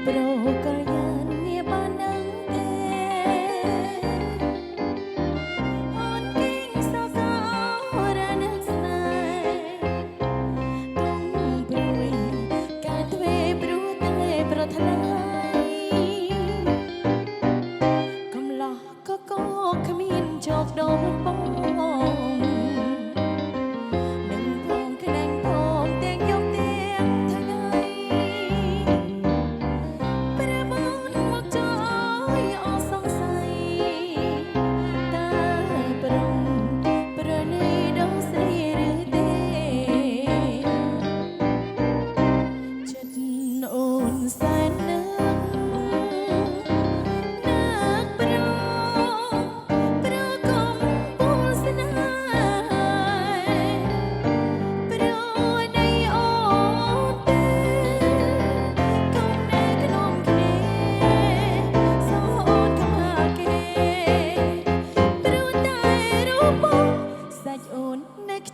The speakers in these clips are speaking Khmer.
ប្រកលយាននាបានដឹងទេអូនគិងសកលរនឹកស្នេហ៍ទុំព្រួយកាទ្វេព្រោះតែប្រថ្លៃកំឡោះក៏គ្មានចោកដូនបង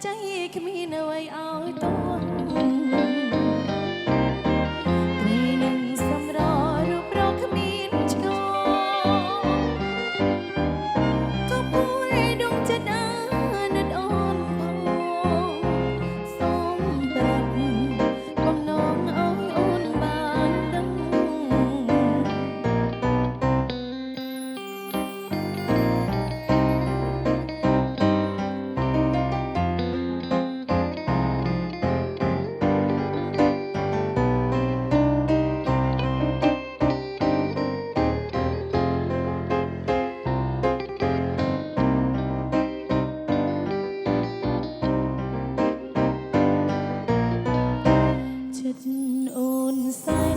ใจគ្មានអ្វីឲ្យតន់ថ្ងៃនឹងសម្ររូបរកគ្មានឆ្កក៏ពួយដងចិត្តអាណិតអូនផងសូមប្រាប់បំណងឲ្យអូនបានដឹងចិត្តអូនសា